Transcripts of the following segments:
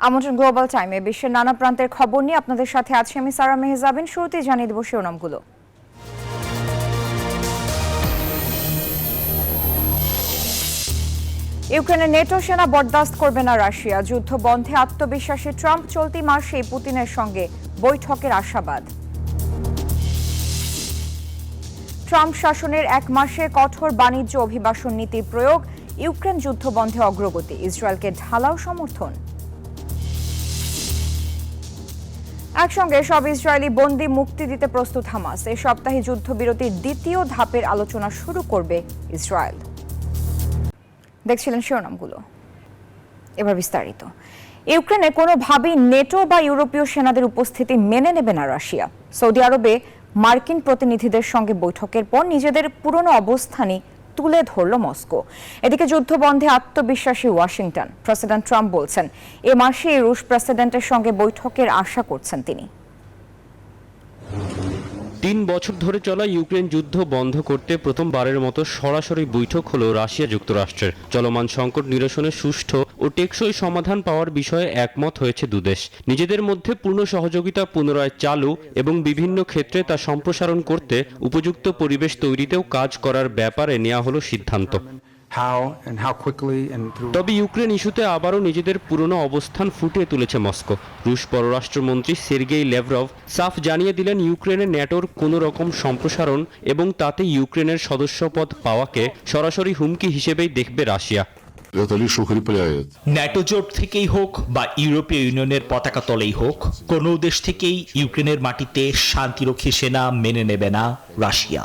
আমন্ত্রণ গ্লোবাল টাইমে বিশ্বের নানা প্রান্তের খবর নিয়ে আপনাদের সাথে আছি আমি সারা মেহজাবিন। শুরুতেই জানিয়ে দেব শিরোনামগুলো। ইউক্রেনে নেটো সেনা বরদাস্ত করবে না রাশিয়া। যুদ্ধ বন্ধে আত্মবিশ্বাসী ট্রাম্প। চলতি মাসে পুতিনের সঙ্গে বৈঠকের আশাবাদ। ট্রাম্প শাসনের এক মাসে কঠোর বাণিজ্য অভিবাসন নীতির প্রয়োগ। ইউক্রেন যুদ্ধ বন্ধে অগ্রগতি। ইসরায়েলকে ঢালাও সমর্থন। একসঙ্গে সব ইসরায়েলি বন্দী মুক্তি দিতে প্রস্তুত হামাস। এই সপ্তাহে যুদ্ধবিরতির দ্বিতীয় ধাপের আলোচনা শুরু করবে ইসরায়েল। দেখছিলেন শিরোনামগুলো, এবার বিস্তারিত। ইউক্রেনে কোনোভাবেই নেটো বা ইউরোপীয় সেনাদের উপস্থিতি মেনে নেবে না রাশিয়া। সৌদি আরবে মার্কিন প্রতিনিধিদের সঙ্গে বৈঠকের পর নিজেদের পুরনো অবস্থানই তুলে ধরল মস্কো। এদিকে যুদ্ধবন্ধে আত্মবিশ্বাসী ওয়াশিংটন। প্রেসিডেন্ট ট্রাম্প বলছেন এ মাসে রুশ প্রেসিডেন্টের সঙ্গে বৈঠকের আশা করছেন তিনি। ৩ বছর ধরে চলা ইউক্রেন যুদ্ধ বন্ধ করতে প্রথমবারের মতো সরাসরি বৈঠক হলো রাশিয়া যুক্তরাষ্ট্রের। চলমান সংকট নিরসনে সুষ্ঠু ও টেকসই সমাধান পাওয়ার বিষয়ে একমত হয়েছে দুদেশ। নিজেদের মধ্যে পূর্ণ সহযোগিতা পুনরায় চালু এবং বিভিন্ন ক্ষেত্রে তা সম্প্রসারণ করতে উপযুক্ত পরিবেশ তৈরিতেও কাজ করার ব্যাপারে নেওয়া হলো সিদ্ধান্ত। তবে ইউক্রেন ইস্যুতে আবারও নিজেদের পুরনো অবস্থান ফুটিয়ে তুলেছে মস্কো। রুশ পররাষ্ট্রমন্ত্রী সের্গেই লেভরভ সাফ জানিয়ে দিলেন ইউক্রেনের ন্যাটোর কোনো রকম সম্প্রসারণ এবং তাতে ইউক্রেনের সদস্যপদ পাওয়াকে সরাসরি হুমকি হিসেবেই দেখবে রাশিয়া। ন্যাটো জোট থেকেই হোক বা ইউরোপীয় ইউনিয়নের পতাকা তলেই হোক, কোনো দেশ থেকেই ইউক্রেনের মাটিতে শান্তিরক্ষী সেনা মেনে নেবে না রাশিয়া।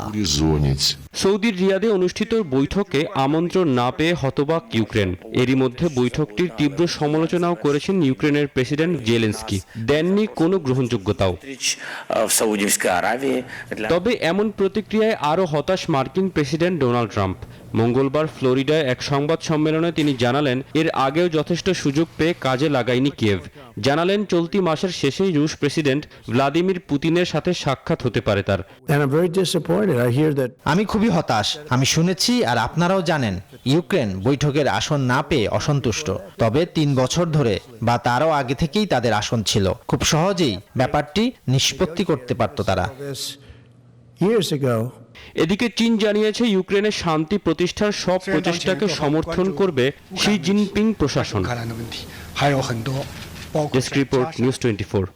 সৌদির রিয়াদে অনুষ্ঠিত বৈঠকে আমন্ত্রণ না পেয়ে হতবাক ইউক্রেন। এরই মধ্যে বৈঠকটির তীব্র সমালোচনাও করেছেন ইউক্রেনের প্রেসিডেন্ট জেলেনস্কি। দেননি কোনো গ্রহণযোগ্যতাও। তবে এমন প্রতিক্রিয়ায় আরও হতাশ মার্কিন প্রেসিডেন্ট ডোনাল্ড ট্রাম্প। মঙ্গলবার ফ্লোরিডায় এক সংবাদ সম্মেলনে তিনি জানালেন এর আগেও যথেষ্ট সুযোগ পেয়ে কাজে লাগায়নি কিয়েভ। জানালেন চলতি মাসের শেষেই রুশ প্রেসিডেন্ট ভ্লাদিমির পুতিনের সাথে সাক্ষাৎ হতে পারে তার। আমি খুবই হতাশ। আমি শুনেছি আর আপনারাও জানেন ইউক্রেন বৈঠকের আসন না পেয়ে অসন্তুষ্ট। তবে 3 বছর ধরে বা তারও আগে থেকেই তাদের আসন ছিল। খুব সহজেই ব্যাপারটি নিষ্পত্তি করতে পারত তারা। এদিকে চীন জানিয়েছে ইউক্রেনের শান্তি প্রতিষ্ঠার সব প্রচেষ্টাকে সমর্থন করবে শি জিনপিং প্রশাসন। Desk report, news 24।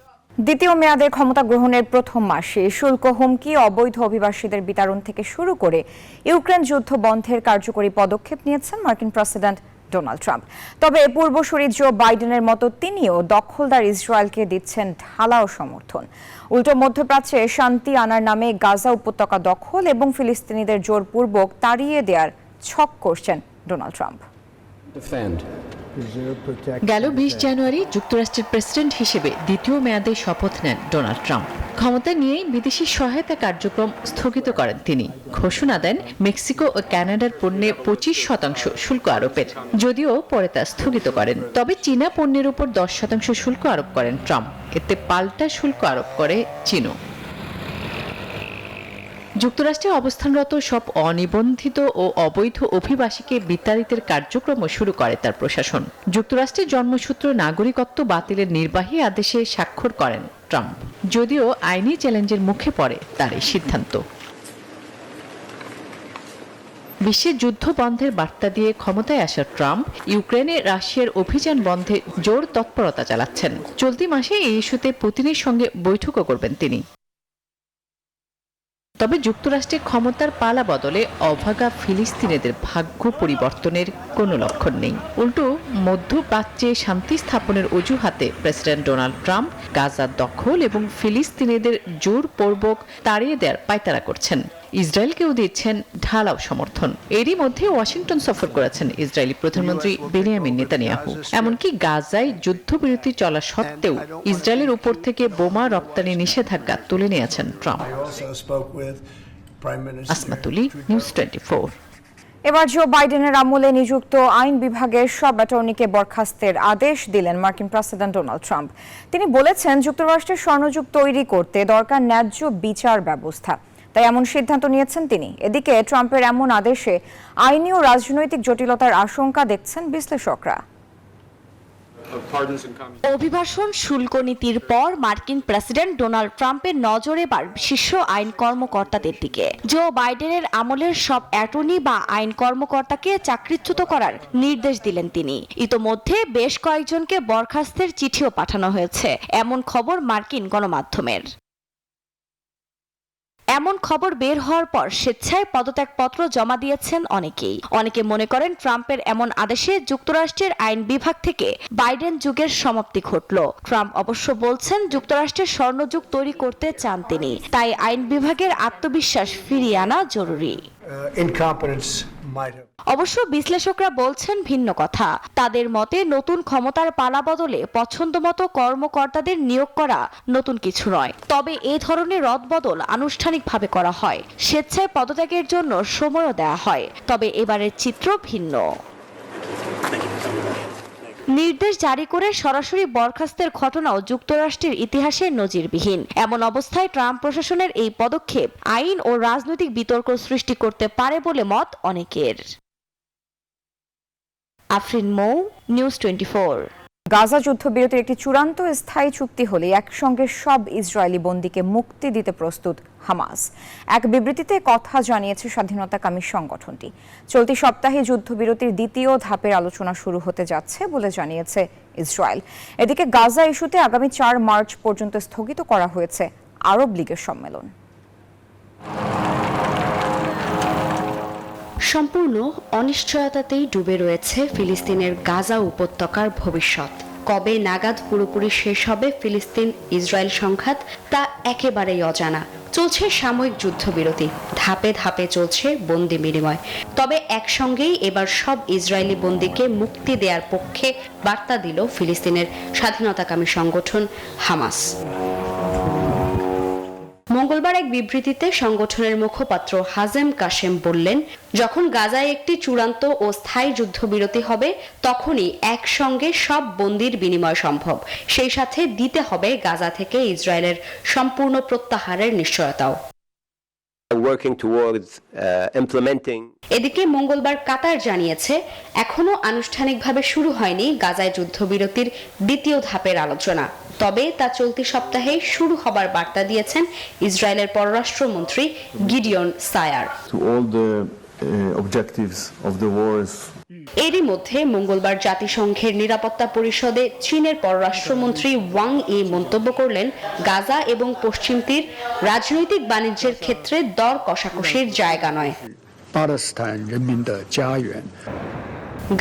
দ্বিতীয় মেয়াদে ক্ষমতা গ্রহণের প্রথম মাসে শুল্ক হুমকি, অবৈধ অভিবাসীদের বিতরণ থেকে শুরু করে ইউক্রেন যুদ্ধ বন্ধের কার্যকরী পদক্ষেপ নিয়েছেন মার্কিন প্রেসিডেন্ট ডোনাল্ড ট্রাম্প। তবে পূর্বসূরি জো বাইডেনের মতো তিনিও দখলদার ইসরায়েলকে দিচ্ছেন ঢালাও সমর্থন। উল্টো মধ্যপ্রাচ্যে শান্তি আনার নামে গাজা উপত্যকা দখল এবং ফিলিস্তিনিদের জোরপূর্বক তাড়িয়ে দেওয়ার ছক করছেন ডোনাল্ড ট্রাম্প। গেল 20 জানুয়ারি যুক্তরাষ্ট্রের প্রেসিডেন্ট হিসেবে দ্বিতীয় মেয়াদে শপথ নেন ডোনাল্ড ট্রাম্প। ক্ষমতা নিয়েই বিদেশি সহায়তা কার্যক্রম স্থগিত করেন তিনি। ঘোষণা দেন মেক্সিকো ও কানাডার পণ্যে 25% শুল্ক আরোপের, যদিও পরে তা স্থগিত করেন। তবে চীনা পণ্যের উপর 10% শুল্ক আরোপ করেন ট্রাম্প। এতে পাল্টা শুল্ক আরোপ করে চীনও। যুক্তরাষ্ট্রে অবস্থানরত সব অনিবন্ধিত ও অবৈধ অভিবাসীকে বিতাড়িতের কার্যক্রমও শুরু করে তার প্রশাসন। যুক্তরাষ্ট্রের জন্মসূত্র নাগরিকত্ব বাতিলের নির্বাহী আদেশে স্বাক্ষর করেন ট্রাম্প, যদিও আইনি চ্যালেঞ্জের মুখে পড়ে তার এই সিদ্ধান্ত। বিশ্বের যুদ্ধ বন্ধের বার্তা দিয়ে ক্ষমতায় আসা ট্রাম্প ইউক্রেনে রাশিয়ার অভিযান বন্ধে জোর তৎপরতা চালাচ্ছেন। চলতি মাসে এই ইস্যুতে পুতিনের সঙ্গে বৈঠকও করবেন তিনি। তবে যুক্তরাষ্ট্রে ক্ষমতার পালা বদলে অভাগা ফিলিস্তিনিদের ভাগ্য পরিবর্তনের কোনো লক্ষণ নেই। উল্টো মধ্যপ্রাচ্যে শান্তি স্থাপনের অজুহাতে প্রেসিডেন্ট ডোনাল্ড ট্রাম্প গাজার দখল এবং ফিলিস্তিনিদের জোরপূর্বক তাড়িয়ে দেওয়ার পায়তারা করছেন। ইসরায়েলকেও দিচ্ছেন ঢালাও সমর্থন। এরই মধ্যে ওয়াশিংটন সফর করেছেন ইসরায়েলি প্রধানমন্ত্রী বেনিয়ামিন নেতানিয়াহু। এমনকি গাজায় যুদ্ধবিরতি চলা সত্ত্বেও ইসরায়েলের উপর থেকে বোমা রপ্তানি নিষেধাজ্ঞা তুলে নিয়েছেন ট্রাম্প। আসমাতুলি, নিউজ 24। এবার জো বাইডেনের আমলে নিযুক্ত আইন বিভাগের সব অ্যাটর্নিকে বরখাস্তের আদেশ দিলেন মার্কিন প্রেসিডেন্ট ডোনাল্ড ট্রাম্প। তিনি বলেছেন যুক্তরাষ্ট্রের স্বর্ণযুগ তৈরি করতে দরকার ন্যায্য বিচার ব্যবস্থা, তাই এমন সিদ্ধান্ত নিয়েছেন তিনি। এদিকে ট্রাম্পের এমন আদেশে আইনি ও রাজনৈতিক জটিলতার আশঙ্কা দেখছেন বিশ্লেষকরা। অভিবাসন শুল্ক নীতির পর মার্কিন প্রেসিডেন্ট ডোনাল্ড ট্রাম্পের নজর এবার শীর্ষ আইন কর্মকর্তাদের দিকে। জো বাইডেনের আমলের সব অ্যাটর্নি বা আইন কর্মকর্তাকে চাকরিচ্যুত করার নির্দেশ দিলেন তিনি। ইতোমধ্যে বেশ কয়েকজনকে বরখাস্তের চিঠিও পাঠানো হয়েছে, এমন খবর মার্কিন গণমাধ্যমের। এমন খবর বের হওয়ার পর স্বেচ্ছায় পদত্যাগপত্র জমা দিয়েছেন অনেকেই। অনেকে মনে করেন ট্রাম্পের এমন আদেশে যুক্তরাষ্ট্রের আইন বিভাগ থেকে বাইডেন যুগের সমাপ্তি ঘটল। ট্রাম্প অবশ্য বলছেন যুক্তরাষ্ট্রের স্বর্ণযুগ তৈরি করতে চান তিনি, তাই আইন বিভাগের আত্মবিশ্বাস ফিরিয়ে আনা জরুরি। অবশ্য বিশ্লেষকরা বলছেন ভিন্ন কথা। তাদের মতে নতুন ক্ষমতার পালা বদলে পছন্দমতো কর্মকর্তাদের নিয়োগ করা নতুন কিছু নয়, তবে এ ধরনের রদবদল আনুষ্ঠানিকভাবে করা হয়। স্বেচ্ছায় পদত্যাগের জন্য সময়ও দেওয়া হয়, তবে এবারের চিত্র ভিন্ন। নির্দেশ জারি করে সরাসরি বরখাস্তের ঘটনাও যুক্তরাষ্ট্রের ইতিহাসে নজিরবিহীন। এমন অবস্থায় ট্রাম্প প্রশাসনের এই পদক্ষেপ আইন ও রাজনৈতিক বিতর্ক সৃষ্টি করতে পারে বলে মত অনেকের। আফরিন মৌ, নিউজ 24। গাজা যুদ্ধবিরতির একটি চূড়ান্ত স্থায়ী চুক্তি হলে একসঙ্গে সব ইসরায়েলি বন্দীকে মুক্তি দিতে প্রস্তুত হামাস। এক বিবৃতিতে কথা জানিয়েছে স্বাধীনতাকামী সংগঠনটি। চলতি সপ্তাহে যুদ্ধবিরতির দ্বিতীয় ধাপের আলোচনা শুরু হতে যাচ্ছে বলে জানিয়েছে ইসরায়েল। এদিকে গাজা ইস্যুতে আগামী 4 মার্চ পর্যন্ত স্থগিত করা হয়েছে আরব লীগের সম্মেলন। সম্পূর্ণ অনিশ্চয়তাতেই ডুবে রয়েছে ফিলিস্তিনের গাজা উপত্যকার ভবিষ্যৎ। কবে নাগাদ পুরোপুরি শেষ হবে ফিলিস্তিন ইসরায়েল সংঘাত তা একেবারেই অজানা। চলছে সাময়িক যুদ্ধবিরতি, ধাপে ধাপে চলছে বন্দি বিনিময়। তবে একসঙ্গেই এবার সব ইসরায়েলি বন্দীকে মুক্তি দেওয়ার পক্ষে বার্তা দিল ফিলিস্তিনের স্বাধীনতাকামী সংগঠন হামাস। মঙ্গলবার এক বিবৃতিতে সংগঠনের মুখপাত্র হাজেম কাশেম বললেন, যখন গাজায় একটি চূড়ান্ত ও স্থায়ী যুদ্ধবিরতি হবে তখনই একসঙ্গে সব বন্দির বিনিময় সম্ভব। সেই সাথে দিতে হবে গাজা থেকে ইসরায়েলের সম্পূর্ণ প্রত্যাহারের নিশ্চয়তাও। এদিকে মঙ্গলবার কাতার জানিয়েছে এখনো আনুষ্ঠানিকভাবে শুরু হয়নি গাজায় যুদ্ধবিরতির দ্বিতীয় ধাপের আলোচনা, তবে তা চলতি সপ্তাহে শুরু হবার বার্তা দিয়েছেন ইসরায়েলের পররাষ্ট্রমন্ত্রী গিডিয়ন সায়ার। এরই মধ্যে মঙ্গলবার জাতিসংঘের নিরাপত্তা পরিষদে চীনের পররাষ্ট্রমন্ত্রী ওয়াং ই মন্তব্য করলেন, গাজা এবং পশ্চিম তীর রাজনৈতিক বাণিজ্যের ক্ষেত্রে দর কষাকষির জায়গা নয়।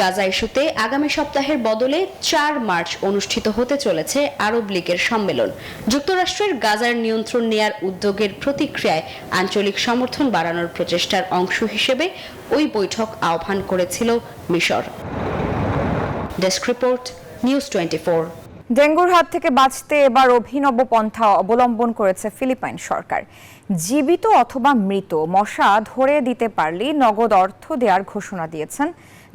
গাজা ইস্যুতে আগামী সপ্তাহের বদলে 4 মার্চ অনুষ্ঠিত হতে চলেছে আরব লীগের সম্মেলন। যুক্তরাষ্ট্রের গাজার নিয়ন্ত্রণ নেয়ার উদ্যোগের প্রতিক্রিয়ায় আঞ্চলিক সমর্থন বাড়ানোর প্রচেষ্টার অংশ হিসেবে ওই বৈঠক আহ্বান করেছিল মিশর। Desk report, news 24। ডেঙ্গুর হাত থেকে বাঁচতে এবার অভিনব পন্থা অবলম্বন করেছে ফিলিপাইন সরকার। জীবিত অথবা মৃত মশা ধরে দিতে পারলেই নগদ অর্থ দেওয়ার ঘোষণা দিয়েছেন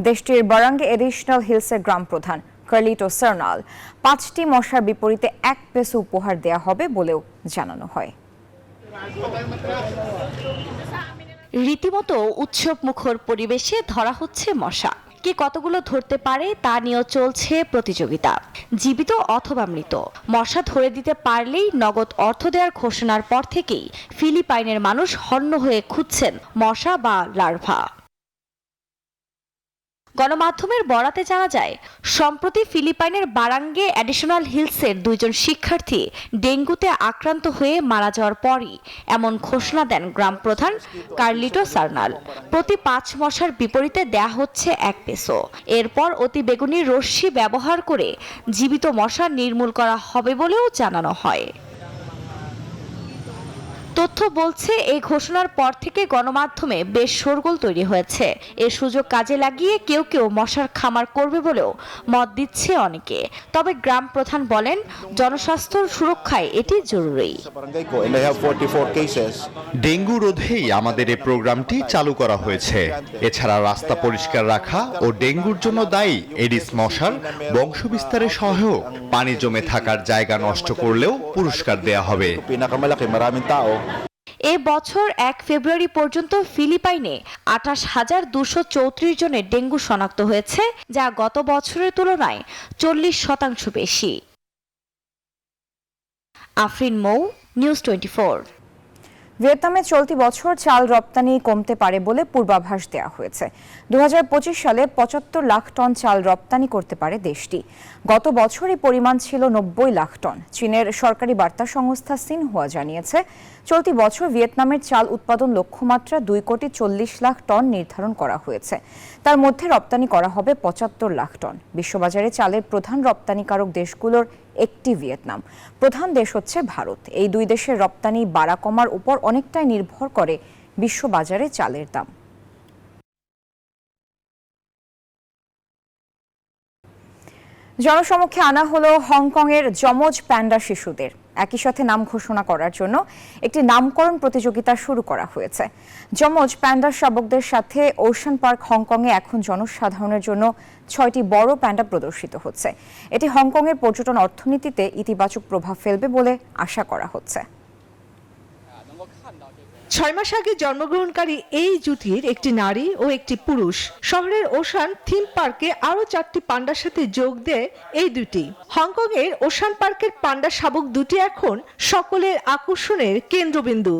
দেশটির বারাঙ্গে এডিশনাল হিলসের গ্রাম প্রধান কার্লিটো সার্নাল। 5টি মশার বিপরীতে 1 পেসো উপহার দেয়া হবে বলেও জানানো হয়। রীতিমতো উৎসব মুখর পরিবেশে ধরা হচ্ছে মশা। কে কতগুলো ধরতে পারে তা নিয়েও চলছে প্রতিযোগিতা। জীবিত অথবা মৃত মশা ধরে দিতে পারলেই নগদ অর্থ দেওয়ার ঘোষণার পর থেকেই ফিলিপাইনের মানুষ হন্য হয়ে খুঁজছেন মশা বা লার্ভা। গণমাধ্যমের বরাতে জানা যায়, সম্প্রতি ফিলিপাইনের বারাঙ্গে অ্যাডিশনাল হিলসের 2 জন শিক্ষার্থী ডেঙ্গুতে আক্রান্ত হয়ে মারা যাওয়ার পরই এমন ঘোষণা দেন গ্রাম প্রধান কার্লিটো সার্নাল। প্রতি 5 মশার বিপরীতে দেয়া হচ্ছে 1 পেসো। এরপর অতি বেগুনি রশ্মি ব্যবহার করে জীবিত মশা নির্মূল করা হবে বলেও জানানো হয়। তথ্য বলছে এই ঘোষণার পর থেকে গণমাধ্যমে বেশ শোরগোল তৈরি হয়েছে। এর সুযোগ কাজে লাগিয়ে কেউ কেউ মশার খামার করবে বলেও মত দিচ্ছে অনেকে। তবে গ্রাম প্রধান বলেন, জনস্বাস্থ্য সুরক্ষায় এটি জরুরি। ডেঙ্গু রোধেই আমাদের এই প্রোগ্রামটি চালু করা হয়েছে। এছাড়া রাস্তা পরিষ্কার রাখা ও ডেঙ্গুর জন্য দায়ী এডিস মশার বংশবিস্তারে সহায়ক। পানি জমে থাকার জায়গা নষ্ট করলেও পুরস্কার দেয়া হবে। এ বছর 1 ফেব্রুয়ারি পর্যন্ত ফিলিপাইনে 28,234 জনের ডেঙ্গু শনাক্ত হয়েছে, যা গত বছরের তুলনায় 40% বেশি। আফরিন মৌ, নিউজ 24। ভিয়েতনামে চলতি বছর চাল রপ্তানি কমতে পারে বলে পূর্বাভাস দেওয়া হয়েছে। 2025 সালে 75 লাখ টন চাল রপ্তানি করতে পারে দেশটি। গত বছর এই পরিমাণ ছিল 90 লাখ টন। চীনের সরকারি বার্তা সংস্থা সিনহুয়া জানিয়েছে, চলতি বছর ভিয়েতনামের চাল উৎপাদন লক্ষ্যমাত্রা 2,40 লাখ টন নির্ধারণ করা হয়েছে। তার মধ্যে রপ্তানি করা হবে 75 লাখ টন। বিশ্ববাজারে চালের প্রধান রপ্তানিকারক দেশগুলোর একটি ভিয়েতনাম, প্রধান দেশ হচ্ছে ভারত। এই দুই দেশের রপ্তানি বাড়া কমার উপর অনেকটাই নির্ভর করে বিশ্ববাজারে চালের দাম। জনসমক্ষে আনা হলো হংকংয়ের যমজ প্যান্ডা শিশুদের। একই সাথে নাম ঘোষণা করার জন্য একটি নামকরণ প্রতিযোগিতা শুরু করা হয়েছে। যমজ প্যান্ডা শাবকদের সাথে ওশান পার্ক হংকংয়ে এখন জনসাধারণের জন্য 6টি বড় প্যান্ডা প্রদর্শিত হচ্ছে। এটি হংকংয়ের পর্যটন অর্থনীতিতে ইতিবাচক প্রভাব ফেলবে বলে আশা করা হচ্ছে। 6 মাস আগে জন্মগ্রহণকারী এই জুটির একটি নারী ও একটি পুরুষ। শহরের ওশান থিম পার্কে আরো 4টি পান্ডার সাথে যোগ দেয় এই দুটি। হংকং এর ওশান পার্কের পান্ডা শাবক দুটি এখন সকলের আকর্ষণের কেন্দ্রবিন্দু।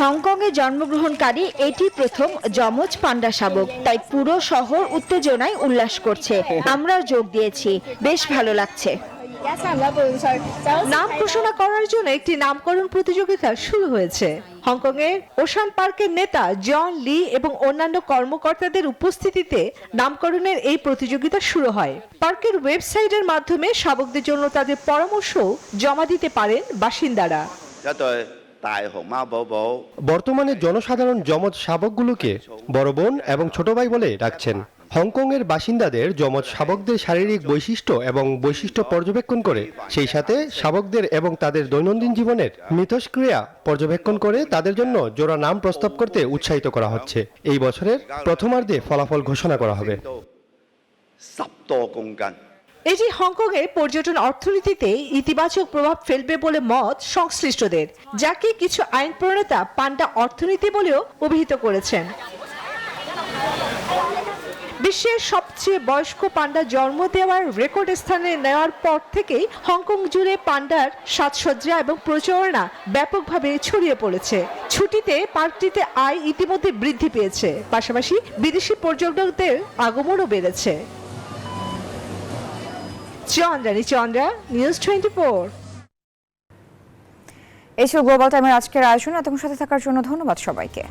হংকংয়ে জন্মগ্রহণকারী এটি প্রথম যমজ পান্ডা শাবক, তাই পুরো শহর উত্তেজনায় উল্লাস করছে। আমরা যোগ দিয়েছি, বেশ ভালো লাগছে। নাম ঘোষণা করার জন্য একটি নামকরণ প্রতিযোগিতা শুরু হয়েছে। হংকং এর ওশান পার্কের নেতা জন লি এবং অন্যান্য কর্মকর্তাদের উপস্থিতিতে নামকরণের এই প্রতিযোগিতা শুরু হয়। পার্কের ওয়েবসাইটের মাধ্যমে শাবকদের জন্য তাদের পরামর্শ জমা দিতে পারেন বাসিন্দারা। বর্তমানে জনসাধারণ যমজ শাবকগুলোকে বড় বোন এবং ছোট ভাই বলে ডাকছেন। হংকংয়ের বাসিন্দাদের যমজ শাবকদের শারীরিক বৈশিষ্ট্য এবং বৈশিষ্ট্য পর্যবেক্ষণ করে, সেই সাথে শাবকদের এবং তাদের দৈনন্দিন জীবনের মিথস্ক্রিয়া পর্যবেক্ষণ করে তাদের জন্য জোড়া নাম প্রস্তাব করতে উৎসাহিত করা হচ্ছে। এই বছরের প্রথমার্ধে ফলাফল ঘোষণা করা হবে। এটি হংকং এর পর্যটন অর্থনীতিতে ইতিবাচক প্রভাব ফেলবে বলে মত সংশ্লিষ্টদের, যাকে কিছু আইন প্রণেতা পান্ডা অর্থনীতি বলেও অভিহিত করেছেন। বিশ্বের সবচেয়ে বয়স্ক পান্ডা জন্ম দেওয়ার রেকর্ড স্থানে নেওয়ার পর থেকেই হংকং জুড়ে পান্ডার সাজসজ্জা এবং প্রচারণা ব্যাপকভাবে ছড়িয়ে পড়েছে। ছুটিতে পার্কটিতে আয় ইতিমধ্যে বৃদ্ধি পেয়েছে, পাশাপাশি বিদেশি পর্যটকদের আগমনও বেড়েছে। চন্দ্রা, নিউজ 24। এই ছিল গ্লোবাল টাইমের আজকের আয়োজন। এতক্ষণ সাথে থাকার জন্য ধন্যবাদ সবাইকে।